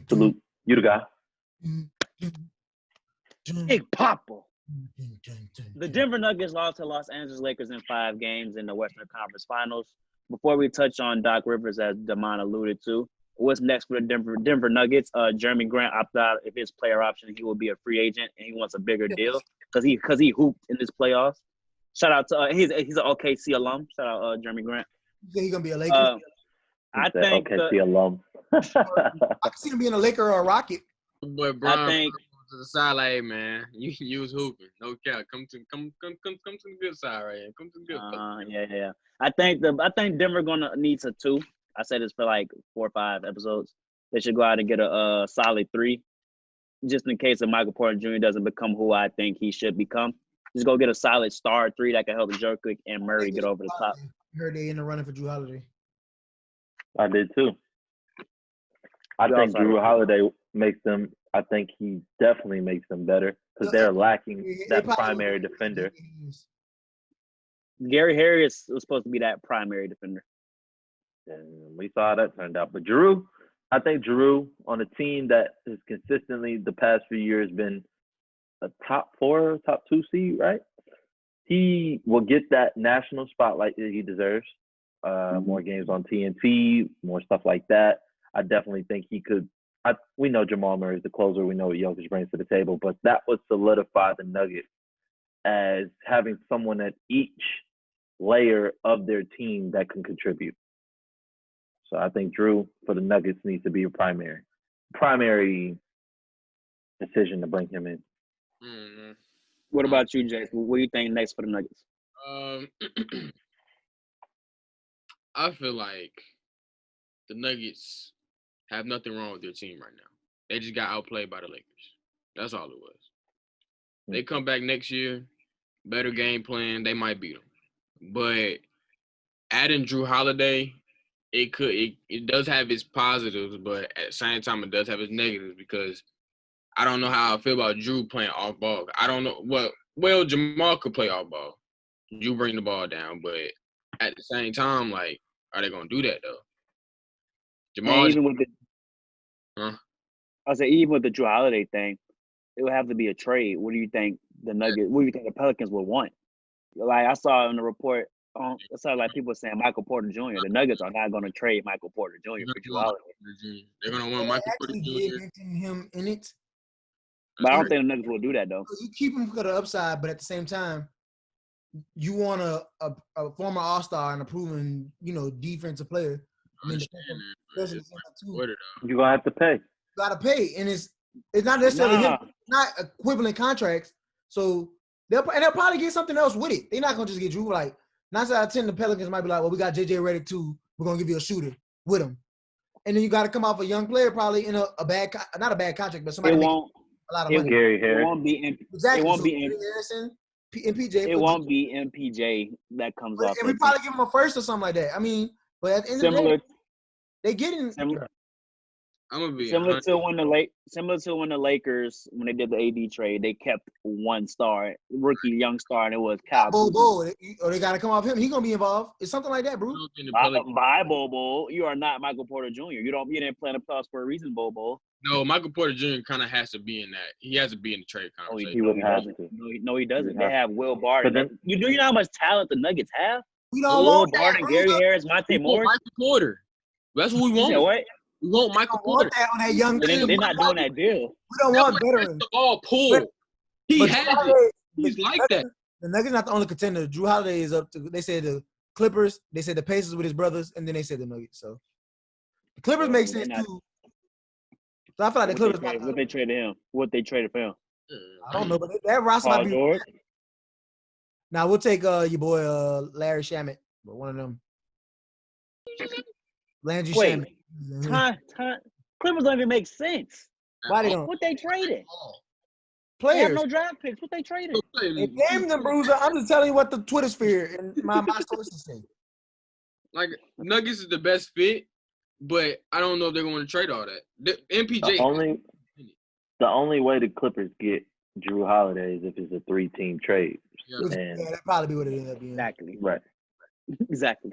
Salute. You the guy. Big Papa. The Denver Nuggets lost to Los Angeles Lakers in 5 games in the Western Conference Finals. Before we touch on Doc Rivers, as Damon alluded to, what's next for the Denver Nuggets? Jeremy Grant opted out of his player option. He will be a free agent, and he wants a bigger deal because he hooped in this playoffs. Shout out to he's an OKC alum. Shout out Jeremy Grant. He's gonna be a Laker. I think OKC alum. I can see him being a Laker or a Rocket. But Brian, to the side, like, hey, man, you was hooping. No cap. Come to the good side right here. Come to the good. Yeah. I think Denver gonna need a 2. I said this for like 4 or 5 episodes. They should go out and get a solid 3, just in case if Michael Porter Jr. doesn't become who I think he should become. Just go get a solid star 3 that can help Jokic and Murray get over the top. I heard they in the running for Drew Holiday. I did too. I think Drew Holiday makes them. I think he definitely makes them better because they're lacking that primary defender. Gary Harris was supposed to be that primary defender. And we saw how that turned out. But Drew, I think Drew on a team that has consistently the past few years been a top 4, top 2 seed, right? He will get that national spotlight that he deserves. More games on TNT, more stuff like that. I definitely think he could. We know Jamal Murray is the closer. We know what Jokic brings to the table, but that would solidify the Nuggets as having someone at each layer of their team that can contribute. So I think Drew for the Nuggets needs to be a primary decision to bring him in. Mm-hmm. What about you, Jay? What do you think next for the Nuggets? I feel like the Nuggets have nothing wrong with their team right now. They just got outplayed by the Lakers. That's all it was. They come back next year, better game plan, they might beat them. But adding Drew Holiday, it does have its positives, but at the same time, it does have its negatives because I don't know how I feel about Drew playing off ball. I don't know. Well, Jamal could play off ball. Drew bring the ball down, but at the same time, like, are they gonna do that though? Jamal, even with even with the Drew Holiday thing, it would have to be a trade. What do you think the Nuggets? What do you think the Pelicans would want? Like I saw in the report, I saw like people saying Michael Porter Jr. The Nuggets are not going to trade Michael Porter Jr. for Drew Holiday. They're gonna want Michael Porter Jr. Mention him in it. But I don't think the Nuggets will do that though. You keep him for the upside, but at the same time, you want a former All-Star and a proven, defensive player. I mean, you're gonna have to pay. Gotta pay, and it's not necessarily not equivalent contracts. So they'll probably get something else with it. They're not gonna just get Drew. Like 9 out of 10, the Pelicans might be like, well, we got JJ Redick too. We're gonna give you a shooter with him, and then you got to come off a young player, probably in a bad, not a bad contract, but somebody a lot of money. Gary Harris. It won't be exactly. It won't be Harrison, MPJ. It won't be MPJ that comes off. And we probably give him a first or something like that. I mean, but at the end of the day, they getting similar. I'm gonna be similar to when the Lakers, when they did the AD trade, they kept one star, rookie young star, and it was Kyle. Bobo, or they gotta come off him. He gonna be involved. It's something like that, bro. Bye, Bobo. You are not Michael Porter Jr. You didn't play in the playoffs for a reason, Bobo. No, Michael Porter Jr. kind of has to be in that. He has to be in the trade conversation. He wouldn't have to. No, he doesn't. They have Will Barton. You know how much talent the Nuggets have? We don't Will want Barton, Gary Harris, Monte Morris. Michael Porter. That's what we want. What? We want Michael Porter. That on that young team. They're not doing that deal. We don't want veterans. The ball pull. He has it. He's like that. The Nuggets not the only contender. Drew Holiday is up to. They said the Clippers. They said the Pacers with his brothers, and then they said the Nuggets. So the Clippers make sense too. So I feel like the Clippers. What they traded him? What they traded for him? I don't know, but that roster might be. Now we'll take your boy Larry Shamet, but one of them. Landry Shamet. Clippers don't even make sense. Why they don't? What they traded? Players. They have no draft picks. What they traded? It named them, Bruiser. I'm just telling you what the Twitter sphere and my sources say. Like Nuggets is the best fit, but I don't know if they're going to trade all that. The MPJ. The only way the Clippers get Drew Holiday is if it's a 3-team trade. Yeah, that'd probably be what it ended up being. Exactly. Right. Exactly.